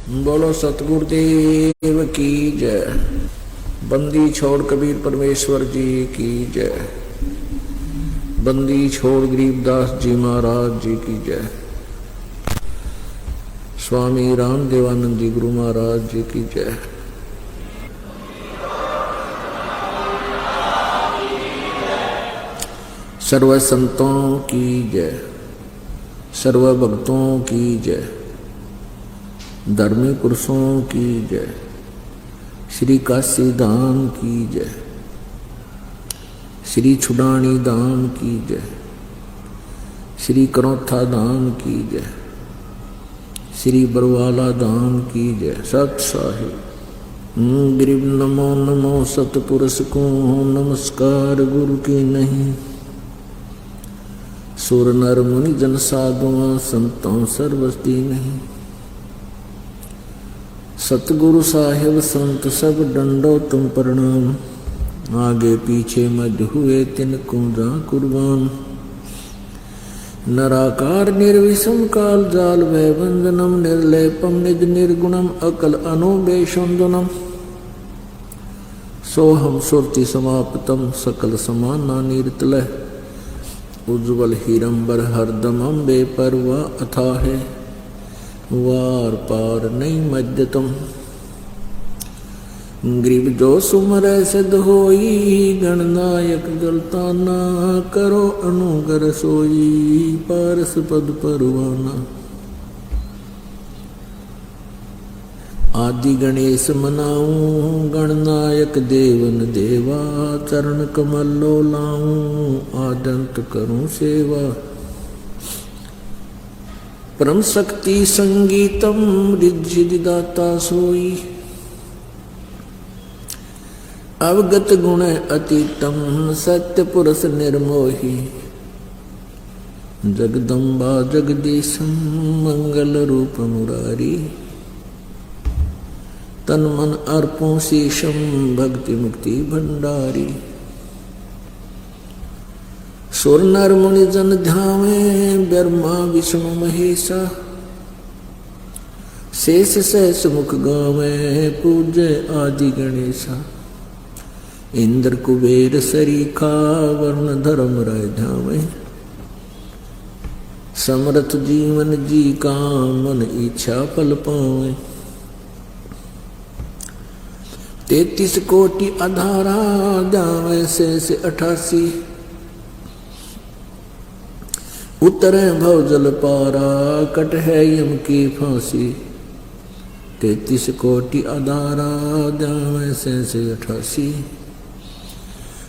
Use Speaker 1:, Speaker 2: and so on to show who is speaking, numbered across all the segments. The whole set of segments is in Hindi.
Speaker 1: बोलो सतगुरुदेव की जय। बंदी छोड़ कबीर परमेश्वर जी की जय। बंदी छोड़ गरीबदास जी महाराज जी की जय। स्वामी राम देवानंद जी गुरु महाराज जी की जय। सर्व संतों की जय, सर्व भक्तों की जय, धर्मी पुरुषों की जय, श्री काशी धाम की जय, श्री छुडानी धाम की जय, श्री करोथा धाम की जय, श्री बरवाला धाम की जय। सत साहिब गरीब नमो नमो सतपुरुष को नमस्कार गुरु की नहीं। सुर नर मुनि जन साधुआ संतों सर्वस्ती नहीं। सतगुरु साहिब संत सब डंडो तुम प्रणाम। आगे पीछे मध्य हुए तिनको जा कुर्बान। नराकार निर्विषम काल जाल भय बंधनम निर्लेपम निज निर्गुणम अकल अनुबेशुंदनम। सोहम सुरति समाप्तम सकल समाना नीरतलय। उज्ज्वल हीरंबर हरदम अम्बे परवा अथा है वार पार नहीं मध्यतम। ग्रीब जो सुमर सिद्ध होई गणनायक गलताना। करो अनुगर सोई पारस पद परवाना। आदि गणेश मनाऊं गणनायक देवन देवा। चरण कमल लो लाऊं आदंत करूं सेवा। परम शक्ति संगीतम रिद्धि दाता सोई। अवगत गुण अतीतम सत्य पुरुष निर्मोही। जगदम्बा जगदीशम मंगल रूप मुरारी। तन मन अर्पों शीशम भक्ति मुक्ति भंडारी। सुर नर मुनि जन ध्यावे ब्रह्मा विष्णु महेशा। शेष सहस मुख गावे पूज्य आदि गणेशा। इंद्र कुबेर सरीखा वर्ण धर्म राय ध्यावे। समर्थ जीवन जी का मन इच्छा फल पावे। 33 कोटि अधारा जावे से 88। उतरे भव जल पारा कट है यम की फांसी। 33 कोटि अधारा जावे से 88।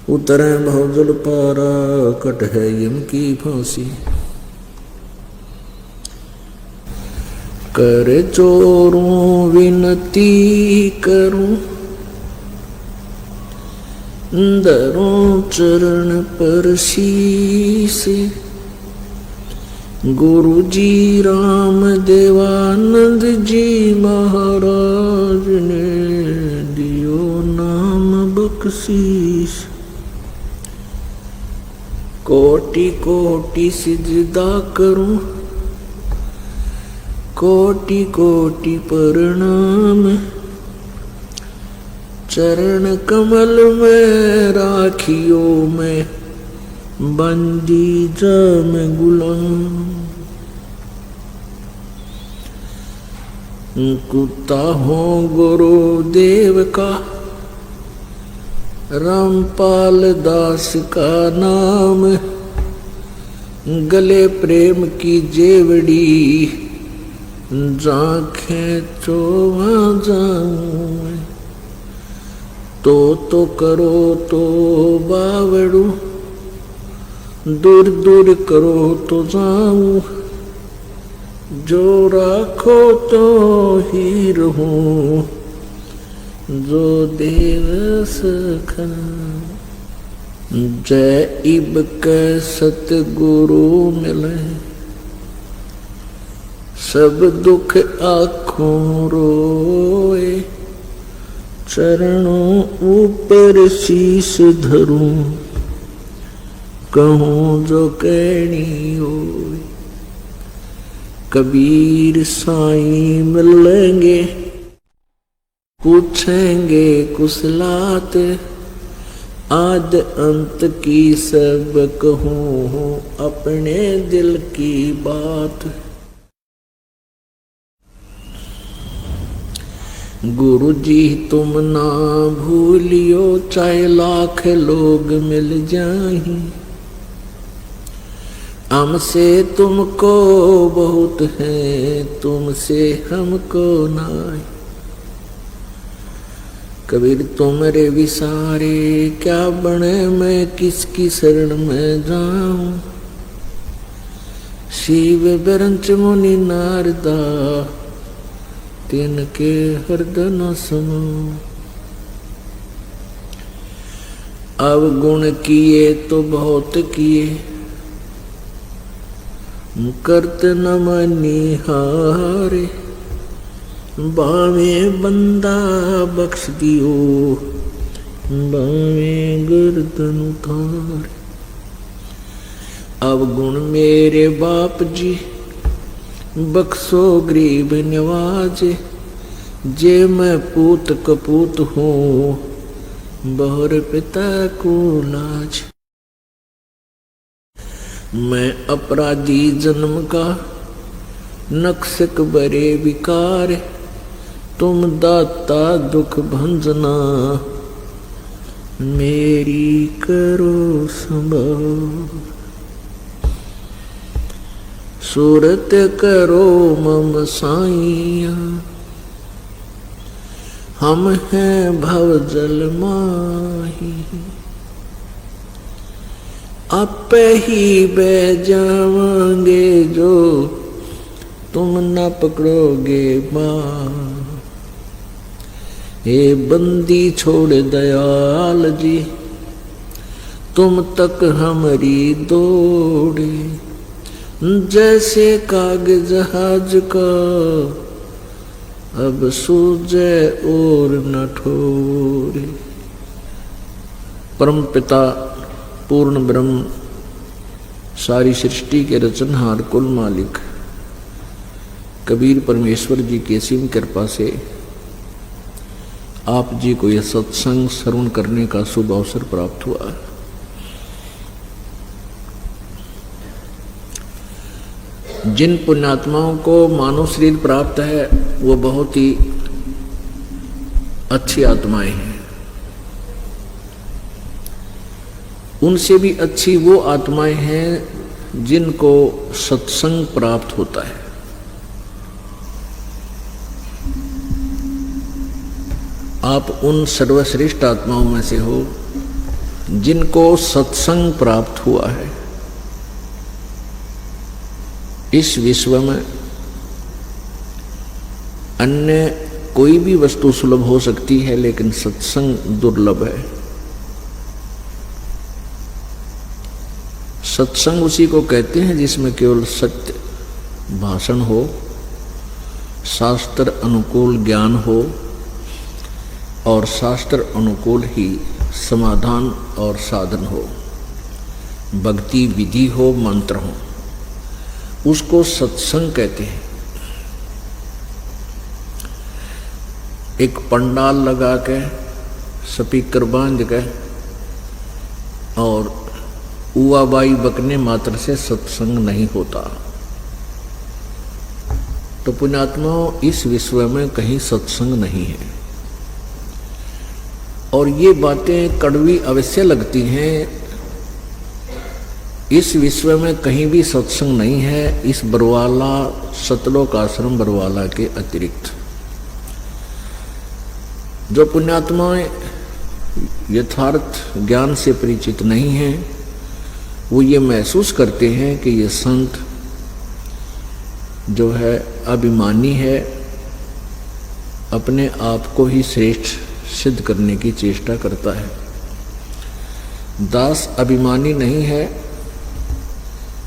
Speaker 1: उतरे भव जल पारा कट है यम की फांसी। कर चोरों विनती करूं दरों चरण पर शीस। गुरु जी राम देवानंद जी महाराज ने दियो नाम बख्शीश। कोटि कोटि सिजदा करूं कोटि कोटि प्रणाम। चरण कमल में राखियो में बंदी जाम गुलाम। कुत्ता हो गुरुदेव का रामपाल दास का नाम। गले प्रेम की जेवड़ी जांखें चोवा जाऊं। तो करो तो बावड़ू दूर दूर करो तो जाऊं। जो राखो तो ही रहूं जो देव सखा। जय इब के सतगुरु मिले सब दुख आँखों रोए। चरणों ऊपर शीश धरूं कहूँ जो कहनी होए। कबीर साईं मिलेंगे, पूछेंगे कुशलात, आद अंत की सब कहूँ अपने दिल की बात। गुरु जी तुम ना भूलियो, चाहे लाख लोग मिल जाएं, हमसे तुमको बहुत है, तुमसे हमको नाई। कबीर तुमरे विसारे क्या बने, मैं किसकी शरण में जाऊं। शिव बिरंच मुनि नारदा, तिनके हृदय न समो। अवगुण किए तो बहुत किए, करत न मनिहारे। बावे बंदा बख्श दियो, बावे गर्दन उतारे। अवगुण मेरे बाप जी, बख्शो गरीब नवाजे। जे मैं पूत कपूत हूँ, बहुर पिता को लाज। मैं अपराधी जन्म का, नक्सक बरे विकार। तुम दाता दुख भंजना, मेरी करो संभाल। सूरत करो मम साईया, हम हैं भव जल माही। आपे ही बह जावांगे, जो तुम न पकड़ोगे माँ। हे बंदी छोड़ दयाल जी, तुम तक हमारी दौड़े। जैसे कागज जहाज का, अब सूझे और न ठोरे। परम पिता पूर्ण ब्रह्म, सारी सृष्टि के रचनहार, कुल मालिक कबीर परमेश्वर जी की असीम कृपा से आप जी को यह सत्संग श्रवण करने का शुभ अवसर प्राप्त हुआ। जिन पुण्यात्माओं को मानव शरीर प्राप्त है, वो बहुत ही अच्छी आत्माएं हैं। उनसे भी अच्छी वो आत्माएं हैं जिनको सत्संग प्राप्त होता है। आप उन सर्वश्रेष्ठ आत्माओं में से हो जिनको सत्संग प्राप्त हुआ है। इस विश्व में अन्य कोई भी वस्तु सुलभ हो सकती है, लेकिन सत्संग दुर्लभ है। सत्संग उसी को कहते हैं जिसमें केवल सत्य भाषण हो, शास्त्र अनुकूल ज्ञान हो और शास्त्र अनुकूल ही समाधान और साधन हो, भक्ति विधि हो, मंत्र हो, उसको सत्संग कहते हैं। एक पंडाल लगा के, स्पीकर बांध के और उआबाई बकने मात्र से सत्संग नहीं होता। तो पुण्यात्माओं, इस विश्व में कहीं सत्संग नहीं है। और ये बातें कड़वी अवश्य लगती हैं। इस विश्व में कहीं भी सत्संग नहीं है, इस बरवाला सतलोक आश्रम बरवाला के अतिरिक्त। जो पुण्यात्माएं यथार्थ ज्ञान से परिचित नहीं हैं, वो ये महसूस करते हैं कि ये संत जो है अभिमानी है, अपने आप को ही श्रेष्ठ सिद्ध करने की चेष्टा करता है। दास अभिमानी नहीं है,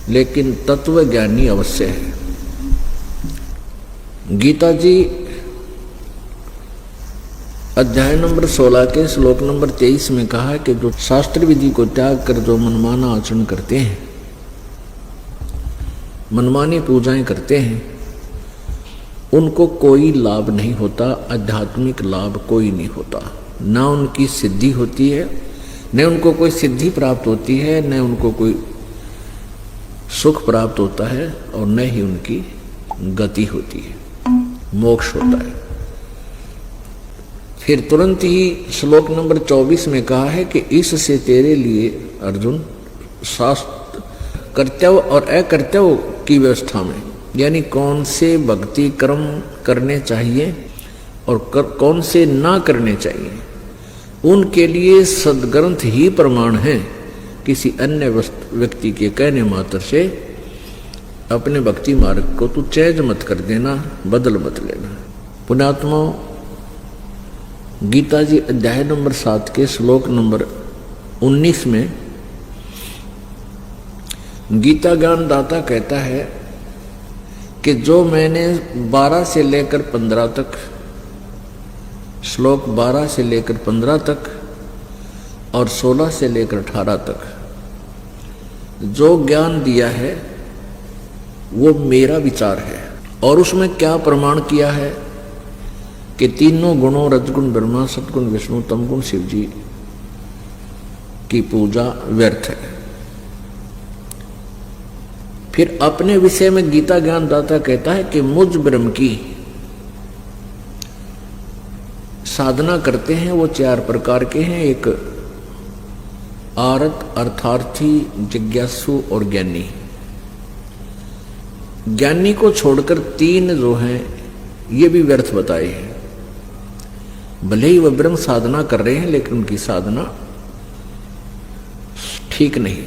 Speaker 1: लेकिन तत्वज्ञानी अवश्य है। गीता जी अध्याय नंबर 16 के श्लोक नंबर 23 में कहा कि जो शास्त्र विधि को त्याग कर जो मनमाना आचरण करते हैं, मनमानी पूजाएं करते हैं, उनको कोई लाभ नहीं होता, आध्यात्मिक लाभ कोई नहीं होता। ना उनकी सिद्धि होती है, न उनको कोई सिद्धि प्राप्त होती है, न उनको कोई सुख प्राप्त होता है, और न ही उनकी गति होती है, मोक्ष होता है। फिर तुरंत ही श्लोक नंबर 24 में कहा है कि इससे तेरे लिए अर्जुन शास्त्र कर्तव्य और अकर्तव्य की व्यवस्था में, यानी कौन से भक्ति कर्म करने चाहिए और कौन से ना करने चाहिए, उनके लिए सदग्रंथ ही प्रमाण है। किसी अन्य व्यक्ति के कहने मात्र से अपने भक्ति मार्ग को तू चेंज मत कर देना, बदल मत लेना। पुण्यात्मा, गीता जी अध्याय नंबर 7 के श्लोक नंबर 19 में गीता ज्ञान दाता कहता है कि जो मैंने 12 से लेकर 15 तक, श्लोक 12 से लेकर 15 तक और 16 से लेकर 18 तक जो ज्ञान दिया है वो मेरा विचार है। और उसमें क्या प्रमाण किया है कि तीनों गुणों रजगुण ब्रह्मा, सतगुण विष्णु, तमगुण शिव जी की पूजा व्यर्थ है। फिर अपने विषय में गीता ज्ञान दाता कहता है कि मुझ ब्रह्म की साधना करते हैं वो 4 प्रकार के हैं। एक आरत, अर्थार्थी, जिज्ञासु और ज्ञानी। ज्ञानी को छोड़कर 3 जो हैं ये भी व्यर्थ बताए हैं। भले ही वह ब्रह्म साधना कर रहे हैं लेकिन उनकी साधना ठीक नहीं।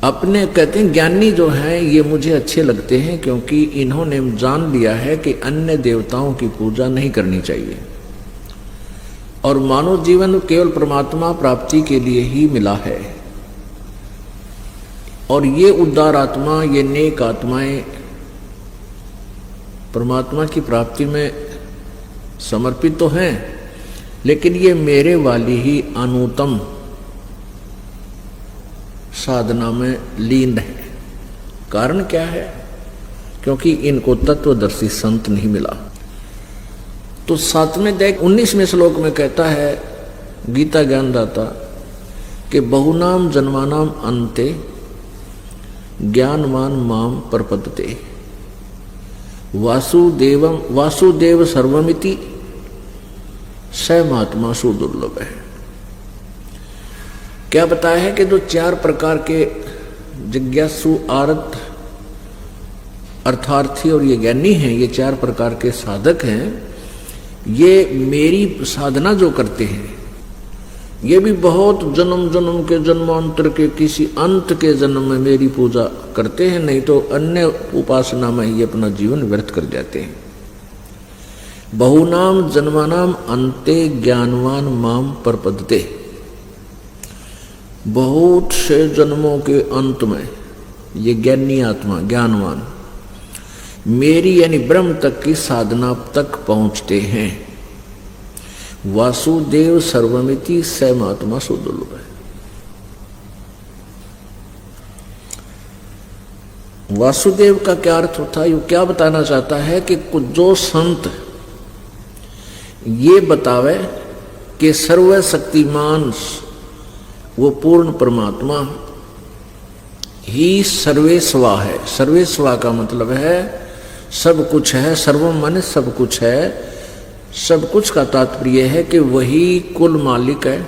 Speaker 1: अपने कहते हैं ज्ञानी जो हैं ये मुझे अच्छे लगते हैं क्योंकि इन्होंने जान लिया है कि अन्य देवताओं की पूजा नहीं करनी चाहिए और मानव जीवन केवल परमात्मा प्राप्ति के लिए ही मिला है। और ये उदार आत्मा, ये नेक आत्माएं परमात्मा की प्राप्ति में समर्पित तो हैं, लेकिन ये मेरे वाली ही अनुत्तम साधना में लीन है। कारण क्या है? क्योंकि इनको तत्वदर्शी संत नहीं मिला। तो 7वें अध्याय 19वें श्लोक में कहता है गीता ज्ञानदाता कि बहुनाम जन्मानाम अन्ते ज्ञानवान माम प्रपद्यते वासुदेव सर्वमिति स महात्मा सुदुर्लभ है। क्या बताया है कि जो 4 प्रकार के जिज्ञासु, आरत, अर्थार्थी और ये ज्ञानी हैं, ये 4 प्रकार के साधक हैं। ये मेरी साधना जो करते हैं ये भी बहुत जन्म जन्म के जन्मांतर के किसी अंत के जन्म में मेरी पूजा करते हैं, नहीं तो अन्य उपासना में ही अपना जीवन व्यर्थ कर जाते हैं। बहुनाम जन्मानाम अन्ते ज्ञानवान माम प्रपद्यते। बहुत से जन्मों के अंत में ये ज्ञानी आत्मा, ज्ञानवान मेरी यानी ब्रह्म तक की साधना तक पहुंचते हैं। वासुदेव सर्वमिति स महात्मा सुदुर्लभ है। वासुदेव का क्या अर्थ होता है? ये क्या बताना चाहता है कि जो संत ये बतावे कि सर्वशक्तिमान वो पूर्ण परमात्मा ही सर्वेस्वा है। सर्वेस्वा का मतलब है सब कुछ है, सर्वम माने सब कुछ है। सब कुछ का तात्पर्य है कि वही कुल मालिक है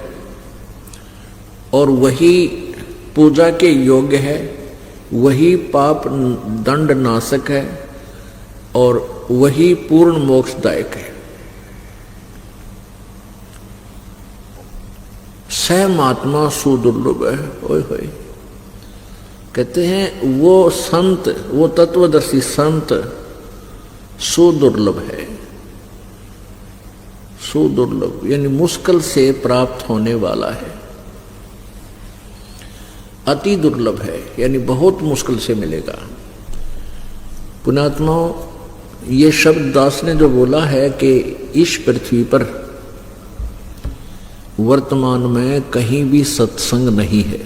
Speaker 1: और वही पूजा के योग्य है, वही पाप दंड नाशक है और वही पूर्ण मोक्षदायक है। स महात्मा सुदुर्लभ है। ओए होए, कहते हैं वो संत, वो तत्वदर्शी संत सुदुर्लभ है। सुदुर्लभ यानी मुश्किल से प्राप्त होने वाला है। अति दुर्लभ है यानी बहुत मुश्किल से मिलेगा। पुण्यात्माओं, ये शब्द दास ने जो बोला है कि इस पृथ्वी पर वर्तमान में कहीं भी सत्संग नहीं है,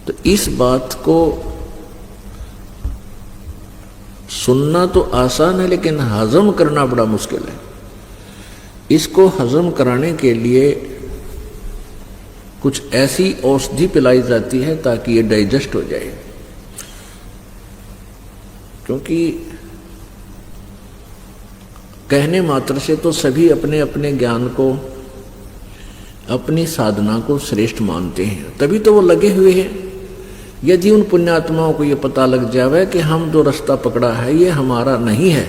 Speaker 1: तो इस बात को सुनना तो आसान है लेकिन हजम करना बड़ा मुश्किल है। इसको हजम कराने के लिए कुछ ऐसी औषधि पिलाई जाती है ताकि ये डाइजेस्ट हो जाए। क्योंकि कहने मात्र से तो सभी अपने अपने ज्ञान को, अपनी साधना को श्रेष्ठ मानते हैं, तभी तो वो लगे हुए हैं। यदि उन पुण्यात्माओं को ये पता लग जावे कि हम जो रास्ता पकड़ा है ये हमारा नहीं है,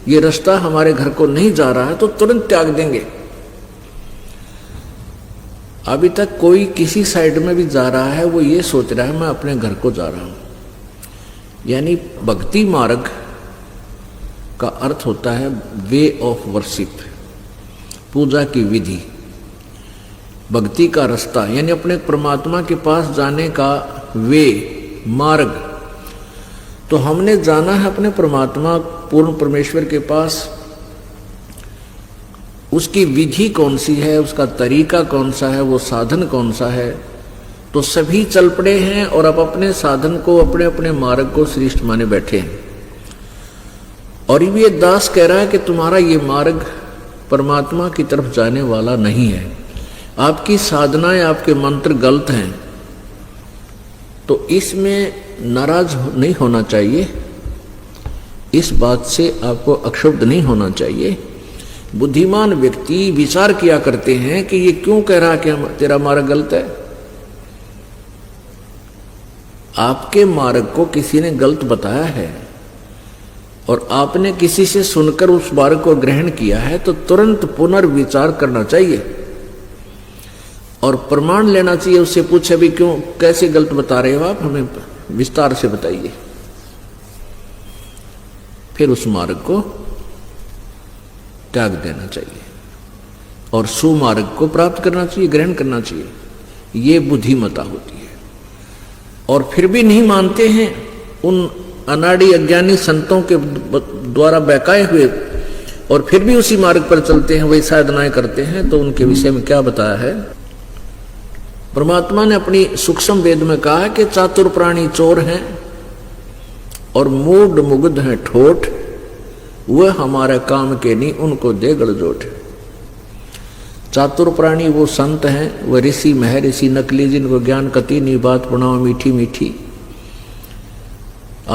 Speaker 1: ये रास्ता हमारे घर को नहीं जा रहा है, तो तुरंत त्याग देंगे। अभी तक कोई किसी साइड में भी जा रहा है वो ये सोच रहा है मैं अपने घर को जा रहा हूं। यानी भक्ति मार्ग का अर्थ होता है वे ऑफ वर्शिप, पूजा की विधि, भक्ति का रास्ता, यानी अपने परमात्मा के पास जाने का वे, मार्ग। तो हमने जाना है अपने परमात्मा पूर्ण परमेश्वर के पास। उसकी विधि कौन सी है, उसका तरीका कौन सा है, वो साधन कौन सा है। तो सभी चल पड़े हैं और अब अपने साधन को, अपने अपने मार्ग को श्रेष्ठ माने बैठे हैं। और ये दास कह रहा है कि तुम्हारा ये मार्ग परमात्मा की तरफ जाने वाला नहीं है, आपकी साधनाएं, आपके मंत्र गलत हैं। तो इसमें नाराज नहीं होना चाहिए, इस बात से आपको अक्षुब्ध नहीं होना चाहिए। बुद्धिमान व्यक्ति विचार किया करते हैं कि ये क्यों कह रहा कि तेरा मार्ग गलत है। आपके मार्ग को किसी ने गलत बताया है और आपने किसी से सुनकर उस मार्ग को ग्रहण किया है, तो तुरंत पुनर्विचार करना चाहिए और प्रमाण लेना चाहिए। उससे पूछे भी क्यों, कैसे गलत बता रहे हो आप, हमें विस्तार से बताइए। फिर उस मार्ग को त्याग देना चाहिए और सुमार्ग को प्राप्त करना चाहिए, ग्रहण करना चाहिए। ये बुद्धिमता होती है। और फिर भी नहीं मानते हैं, उन अनाड़ी अज्ञानी संतों के द्वारा बहकाए हुए, और फिर भी उसी मार्ग पर चलते हैं, वही साधनाएं करते हैं। तो उनके विषय में क्या बताया है? परमात्मा ने अपनी सूक्ष्म वेद में कहा कि चातुर प्राणी चोर हैं और मूढ़ मुग्ध हैं ठोठ, वह हमारे काम के नहीं, उनको दे गड़जोट। चातुर प्राणी वो संत हैं, वह ऋषि महर्षि नकली, जिनको ज्ञान कति नहीं, बात पुनाव मीठी मीठी,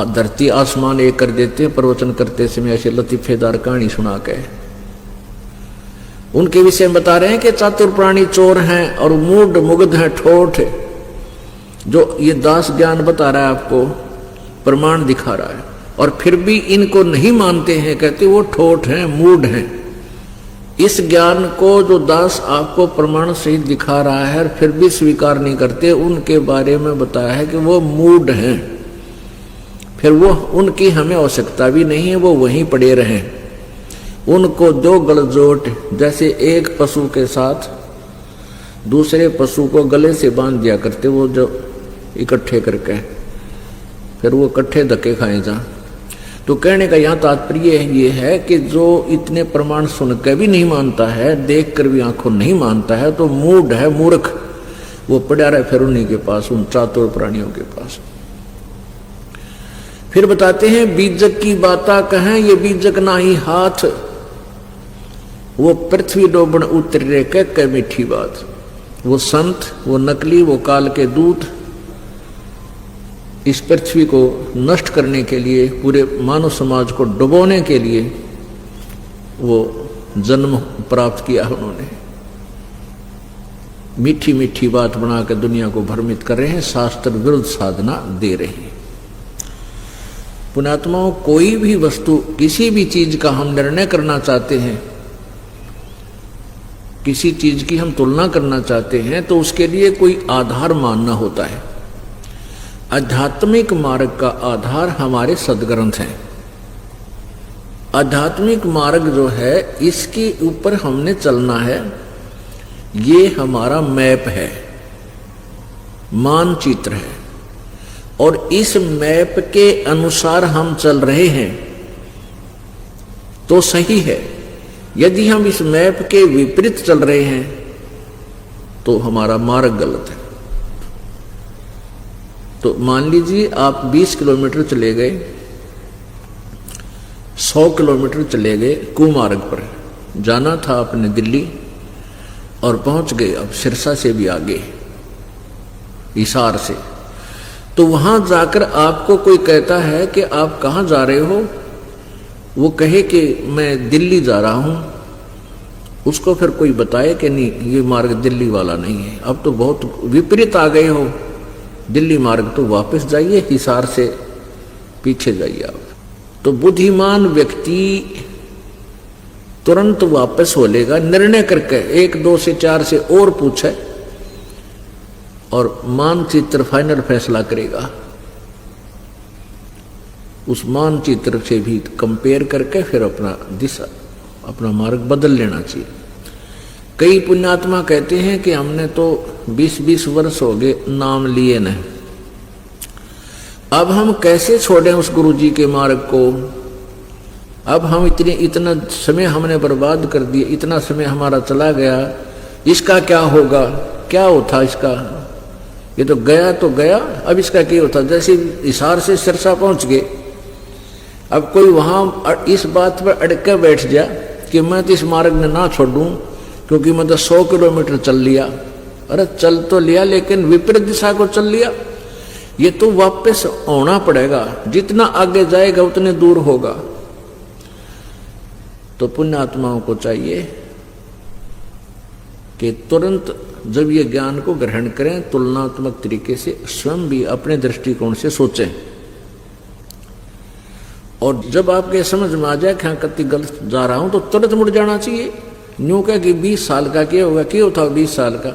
Speaker 1: धरती आसमान एक कर देते हैं प्रवचन करते समय ऐसे लतीफेदार कहानी सुना के। उनके विषय में बता रहे हैं कि चातुर प्राणी चोर हैं और मूढ़ मुग्ध हैं ठोठ। जो ये दास ज्ञान बता रहा है आपको, प्रमाण दिखा रहा है, और फिर भी इनको नहीं मानते हैं, कहते वो ठोठ हैं, मूढ़ हैं। इस ज्ञान को जो दास आपको प्रमाण सहित दिखा रहा है और फिर भी स्वीकार नहीं करते, उनके बारे में बताया है कि वो मूढ़ हैं। फिर वो, उनकी हमें आवश्यकता भी नहीं है, वो वहीं पड़े रहें। उनको दो गलजोट, जैसे एक पशु के साथ दूसरे पशु को गले से बांध दिया करते, वो जो इकट्ठे करके, फिर वो इकट्ठे धक्के खाए जा। तो कहने का यहाँ तात्पर्य ये है कि जो इतने प्रमाण सुनकर भी नहीं मानता है, देख कर भी आंखों नहीं मानता है, तो मूढ़ है, मूर्ख। वो पड़ा रहे फिर उन्हीं के पास, उन चातुर प्राणियों के पास। फिर बताते हैं बीजक की बाता कहें, ये बीजक ना ही हाथ, वो पृथ्वी डोबण उतरे कह मीठी बात। वो संत, वो नकली, वो काल के दूत इस पृथ्वी को नष्ट करने के लिए, पूरे मानव समाज को डुबोने के लिए वो जन्म प्राप्त किया उन्होंने। मीठी मीठी बात बनाकर दुनिया को भ्रमित कर रहे हैं, शास्त्र विरुद्ध साधना दे रहे हैं। पुण्यात्माओं, कोई भी वस्तु, किसी भी चीज का हम निर्णय करना चाहते हैं, किसी चीज की हम तुलना करना चाहते हैं, तो उसके लिए कोई आधार मानना होता है। आध्यात्मिक मार्ग का आधार हमारे सदग्रंथ हैं। आध्यात्मिक मार्ग जो है, इसके ऊपर हमने चलना है। ये हमारा मैप है, मानचित्र है, और इस मैप के अनुसार हम चल रहे हैं तो सही है। यदि हम इस मैप के विपरीत चल रहे हैं तो हमारा मार्ग गलत है। तो मान लीजिए आप 20 किलोमीटर चले गए, 100 किलोमीटर चले गए कुमार्ग पर। जाना था अपने दिल्ली और पहुंच गए अब सिरसा से भी आगे, हिसार से। तो वहां जाकर आपको कोई कहता है कि आप कहाँ जा रहे हो, वो कहे कि मैं दिल्ली जा रहा हूं, उसको फिर कोई बताए कि नहीं ये मार्ग दिल्ली वाला नहीं है, अब तो बहुत विपरीत आ गए हो, दिल्ली मार्ग तो वापस जाइए, हिसार से पीछे जाइए आप। तो बुद्धिमान व्यक्ति तुरंत वापस हो लेगा, निर्णय करके 1 2 से 4 से और पूछे और मानचित्र फाइनल फैसला करेगा। उस मानचित्र से भी कंपेयर करके फिर अपना दिशा, अपना मार्ग बदल लेना चाहिए। कई पुण्यात्मा कहते हैं कि हमने तो 20-20 वर्ष हो गए नाम लिए न, अब हम कैसे छोड़ें उस गुरु जी के मार्ग को। अब हम इतना समय हमने बर्बाद कर दिया, इतना समय हमारा चला गया, इसका क्या होगा, क्या होता इसका, ये तो गया, अब इसका क्या होता। जैसे हिसार से सिरसा पहुंच गए, अब कोई वहां इस बात पर अड़के बैठ जा कि मैं तो इस मार्ग में ना छोड़ूं क्योंकि मैं तो 100 किलोमीटर चल लिया। अरे चल तो लिया लेकिन विपरीत दिशा को चल लिया, ये तो वापस आना पड़ेगा, जितना आगे जाएगा उतने दूर होगा। तो पुण्यात्माओं को चाहिए कि तुरंत जब ये ज्ञान को ग्रहण करें, तुलनात्मक तरीके से स्वयं भी अपने दृष्टिकोण से सोचें, और जब आपके समझ में आ जाए कि हाँ कति गलत जा रहा हूं तो तुरंत मुड़ जाना चाहिए। न्यू क्या कि 20 साल का क्या होगा, क्या होता 20 साल का,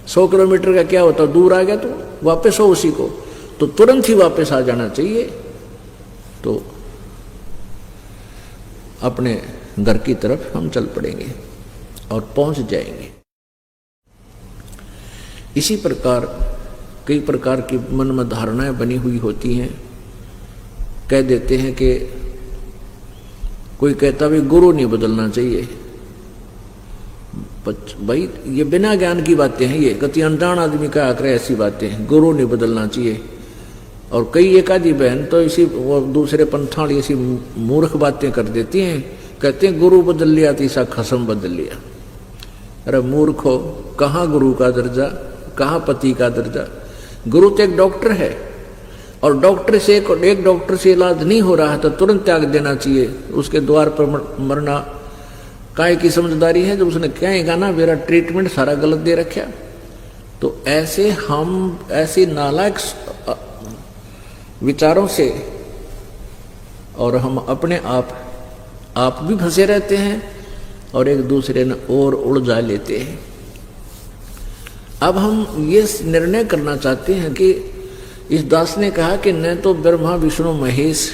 Speaker 1: 100 किलोमीटर का क्या होता, दूर आ गया तो वापस हो उसी को, तो तुरंत ही वापस आ जाना चाहिए। तो अपने घर की तरफ हम चल पड़ेंगे और पहुंच जाएंगे। इसी प्रकार कई प्रकार की मन में धारणाएं बनी हुई होती हैं। कह देते हैं कि कोई कहता भी गुरु नहीं बदलना चाहिए, भाई ये बिना ज्ञान की बातें हैं, ये कति अनजान आदमी का आकर ऐसी बातें हैं, गुरु नहीं बदलना चाहिए। और कई एक आदि बहन तो इसी वो दूसरे पंथाड़ी ऐसी मूर्ख बातें कर देती हैं, कहते हैं गुरु बदल लिया तो ऐसा खसम बदल लिया। अरे मूर्ख हो, कहाँ गुरु का दर्जा, कहाँ पति का दर्जा। गुरु तो एक डॉक्टर है, और डॉक्टर से एक डॉक्टर से इलाज नहीं हो रहा है तो तुरंत त्याग देना चाहिए, उसके द्वार पर मरना काय की समझदारी है जब उसने कहेगा ना मेरा ट्रीटमेंट सारा गलत दे रखा। तो ऐसे हम ऐसे नालायक विचारों से और हम अपने आप भी फंसे रहते हैं और एक दूसरे ने और उलझा लेते हैं। अब हम ये निर्णय करना चाहते हैं कि इस दास ने कहा कि न तो ब्रह्मा विष्णु महेश,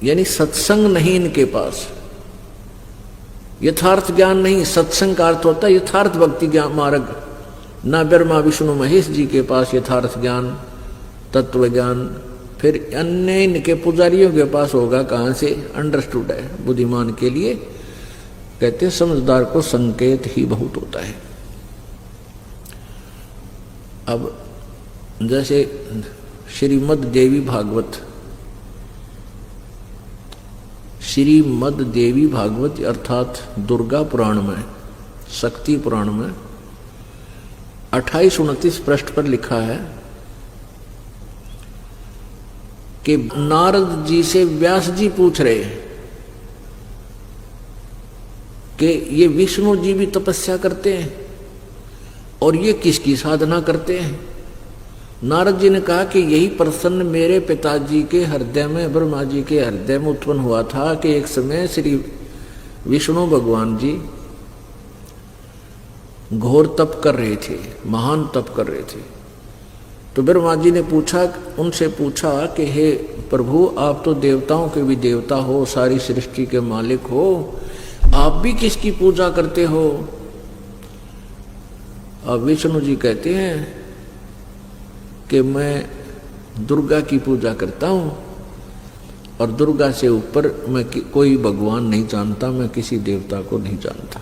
Speaker 1: यानी सत्संग नहीं इनके पास, यथार्थ ज्ञान नहीं। सत्संग का अर्थ होता है यथार्थ भक्ति ज्ञान मार्ग। ना ब्रह्मा विष्णु महेश जी के पास यथार्थ ज्ञान, तत्व ज्ञान, फिर अन्य इनके पुजारियों के पास होगा कहां से, अंडरस्टूड है। बुद्धिमान के लिए कहते हैं समझदार को संकेत ही बहुत होता है। अब जैसे श्रीमद् देवी भागवत, श्रीमद् देवी भागवत अर्थात दुर्गा पुराण में, शक्ति पुराण में 28-29 पृष्ठ पर लिखा है कि नारद जी से व्यास जी पूछ रहे कि ये विष्णु जी भी तपस्या करते हैं और ये किसकी साधना करते हैं। नारद जी ने कहा कि यही प्रश्न मेरे पिताजी के हृदय में, ब्रह्मा जी के हृदय में उत्पन्न हुआ था कि एक समय श्री विष्णु भगवान जी घोर तप कर रहे थे, महान तप कर रहे थे। तो ब्रह्मा जी ने उनसे पूछा कि हे प्रभु, आप तो देवताओं के भी देवता हो, सारी सृष्टि के मालिक हो, आप भी किसकी पूजा करते हो। अब विष्णु जी कहते हैं कि मैं दुर्गा की पूजा करता हूं और दुर्गा से ऊपर मैं कोई भगवान नहीं जानता, मैं किसी देवता को नहीं जानता।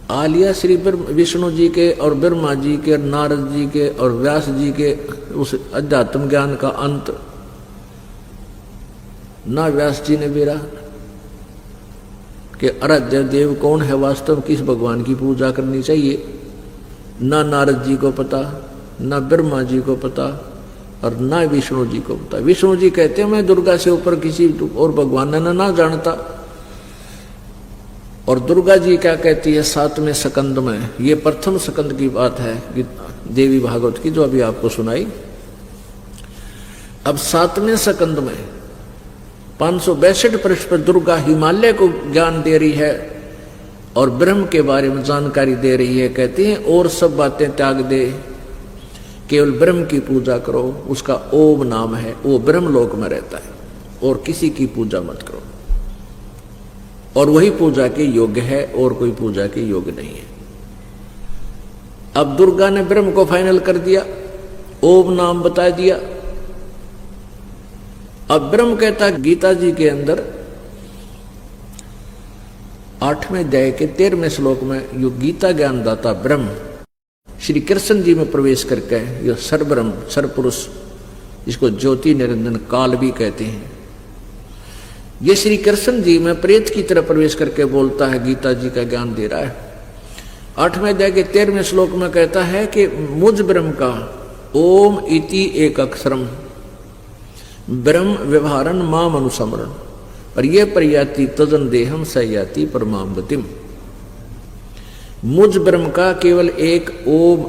Speaker 1: आलिया श्री विष्णु जी के और ब्रह्मा जी के, नारद जी के और व्यास जी के उस अध्यात्म ज्ञान का अंत ना व्यास जी ने बेरा कि आराध्य देव कौन है, वास्तव किस भगवान की पूजा करनी चाहिए, ना नारद जी को पता, ना ब्रह्मा जी को पता और ना विष्णु जी को पता। विष्णु जी कहते हैं मैं दुर्गा से ऊपर किसी और भगवान ने ना जानता। और दुर्गा जी क्या कहती है 7वें स्कंद में, ये प्रथम स्कंद की बात है देवी भागवत की जो अभी आपको सुनाई। अब 7वें स्कंद में 562 पृष्ठ पर दुर्गा हिमालय को ज्ञान दे रही है और ब्रह्म के बारे में जानकारी दे रही है। कहती है और सब बातें त्याग दे, केवल ब्रह्म की पूजा करो, उसका ओम नाम है, वो ब्रह्म लोक में रहता है और किसी की पूजा मत करो, और वही पूजा के योग्य है और कोई पूजा के योग्य नहीं है। अब दुर्गा ने ब्रह्म को फाइनल कर दिया, ओम नाम बता दिया। अब ब्रह्म कहता गीता जी के अंदर 8वें अध्याय के 13वें श्लोक में यो गीता ज्ञानदाता ब्रह्म श्री कृष्ण जी में प्रवेश करके यो सर्वब्रह्म सर्वपुरुष, इसको ज्योति निरंजन काल भी कहते हैं, ये श्री कृष्ण जी में प्रेत की तरह प्रवेश करके बोलता है, गीता जी का ज्ञान दे रहा है। 8वें अध्याय के 13वें श्लोक में कहता है कि मुझ ब्रह्म का ओम इति एक अक्षरम ब्रह्म व्यवहारन माम अनुसमरण और ये प्रयाति तजन देहम सयाति परमाम गतिम। मुझ ब्रह्म का केवल एक ओम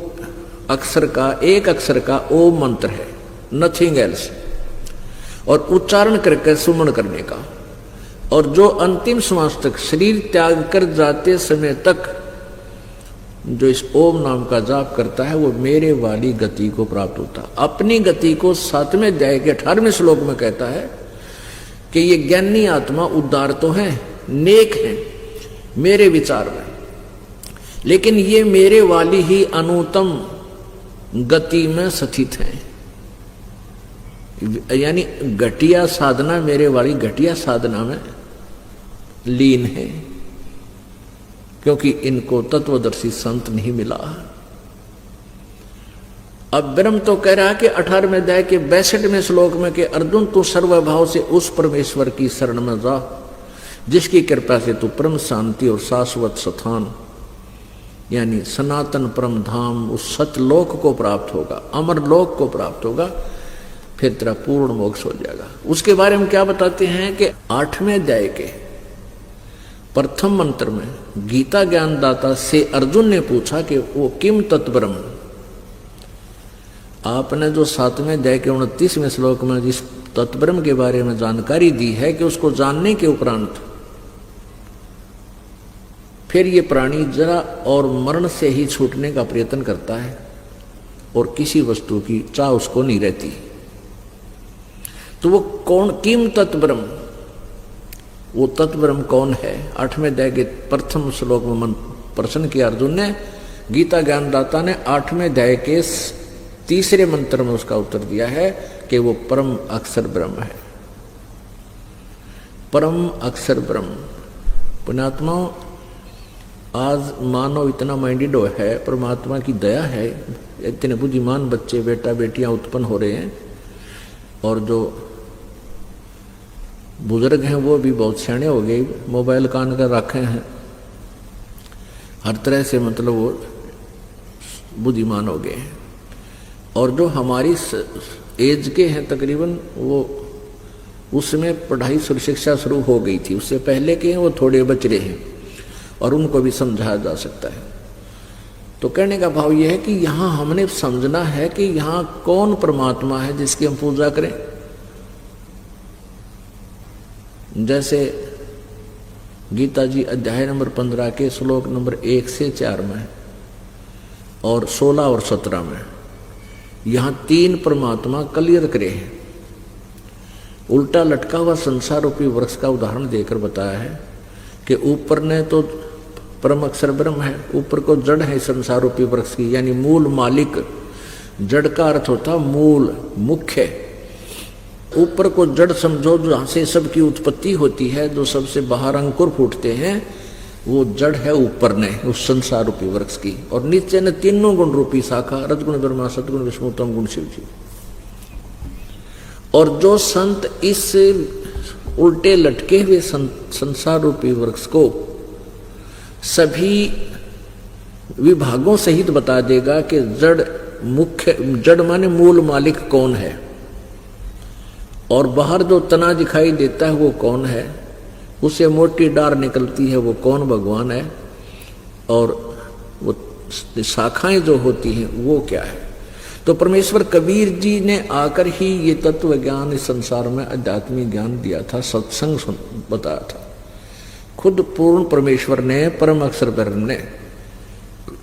Speaker 1: एक अक्षर का ओम मंत्र है, नथिंग एल्स, और उच्चारण करके सुमन करने का। और जो अंतिम श्वास तक शरीर त्याग कर जाते समय तक जो इस ओम नाम का जाप करता है वो मेरे वाली गति को प्राप्त होता है। अपनी गति को 7वें अध्याय के 18वें श्लोक में कहता है कि ये ज्ञानी आत्मा उद्धार तो है, नेक है मेरे विचार में, लेकिन ये मेरे वाली ही अनुत्तम गति में स्थित है, यानी घटिया साधना मेरे वाली घटिया साधना में लीन है, क्योंकि इनको तत्वदर्शी संत नहीं मिला। अब ब्रह्म तो कह रहा है कि 18वें अध्याय के 62वें श्लोक में कि अर्जुन तू सर्वभाव से उस परमेश्वर की शरण में जा जिसकी कृपा से तू परम शांति और शाश्वत स्थान यानी सनातन परम धाम उस सतलोक को प्राप्त होगा, अमर लोक को प्राप्त होगा, फिर तेरा पूर्ण मोक्ष हो जाएगा। उसके बारे में क्या बताते हैं कि 8वें अध्याय के प्रथम मंत्र में गीता ज्ञानदाता से अर्जुन ने पूछा कि वो किम तत्ब्रह्म। आपने जो 7वें अध्याय के 29वें श्लोक में जिस तत्ब्रह्म के बारे में जानकारी दी है कि उसको जानने के उपरांत फिर ये प्राणी जरा और मरण से ही छूटने का प्रयत्न करता है और किसी वस्तु की चाह उसको नहीं रहती। तो वो कौन किम तत्ब्रह्म, वो तत्ब्रह्म कौन है? 8वें अध्याय के प्रथम श्लोक में प्रश्न किया अर्जुन ने। गीता ज्ञानदाता ने 8वें अध्याय के 3रे मंत्र में उसका उत्तर दिया है कि वो परम अक्षर ब्रह्म है, परम अक्षर ब्रह्म। पुण्यात्मा, आज मानव इतना माइंडेड है, परमात्मा की दया है, इतने बुद्धिमान बच्चे बेटा बेटियां उत्पन्न हो रहे हैं, और जो बुजुर्ग हैं वो भी बहुत सियाने हो गए, मोबाइल कान कर रखे हैं, हर तरह से मतलब वो बुद्धिमान हो गए हैं। और जो हमारी एज के हैं तकरीबन, वो उसमें पढ़ाई शिक्षा शुरू हो गई थी, उससे पहले के हैं वो थोड़े बच रहे हैं और उनको भी समझाया जा सकता है। तो कहने का भाव यह है कि यहाँ हमने समझना है कि यहाँ कौन परमात्मा है जिसकी हम पूजा करें। जैसे गीता जी अध्याय नंबर 15 के श्लोक नंबर 1 से 4 में और 16 और 17 में यहाँ 3 परमात्मा क्लियर करे हैं। उल्टा लटका हुआ संसार रूपी वृक्ष का उदाहरण देकर बताया है कि ऊपर ने तो परम अक्षर ब्रह्म है, ऊपर को जड़ है संसार रूपी वृक्ष की, यानी मूल मालिक। जड़ का अर्थ होता मूल, मुख्य। ऊपर को जड़ समझो, जहां से सबकी उत्पत्ति होती है, जो सबसे बाहर अंकुर फूटते हैं, वो जड़ है ऊपर ने उस संसार रूपी वृक्ष की, और नीचे ने तीनों गुण रूपी शाखा, रजगुण ब्रह्मा, सतगुण विष्णु, तम गुण शिव जी। और जो संत इस उल्टे लटके हुए संसार रूपी वृक्ष को सभी विभागों सहित बता देगा कि जड़ माने मूल मालिक कौन है, और बाहर जो तना दिखाई देता है वो कौन है, उसे मोटी डार निकलती है वो कौन भगवान है, और वो शाखाएं जो होती हैं वो क्या है। तो परमेश्वर कबीर जी ने आकर ही ये तत्व ज्ञान इस संसार में आध्यात्मिक ज्ञान दिया था, सत्संग बताया था। खुद पूर्ण परमेश्वर ने, परम अक्षर ब्रह्म ने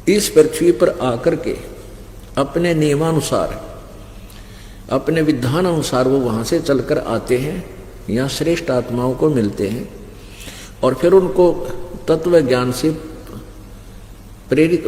Speaker 1: इस पृथ्वी पर आकर के अपने नियमानुसार, अपने विधान अनुसार वो वहां से चलकर आते हैं, यहाँ श्रेष्ठ आत्माओं को मिलते हैं और फिर उनको तत्व ज्ञान से प्रेरित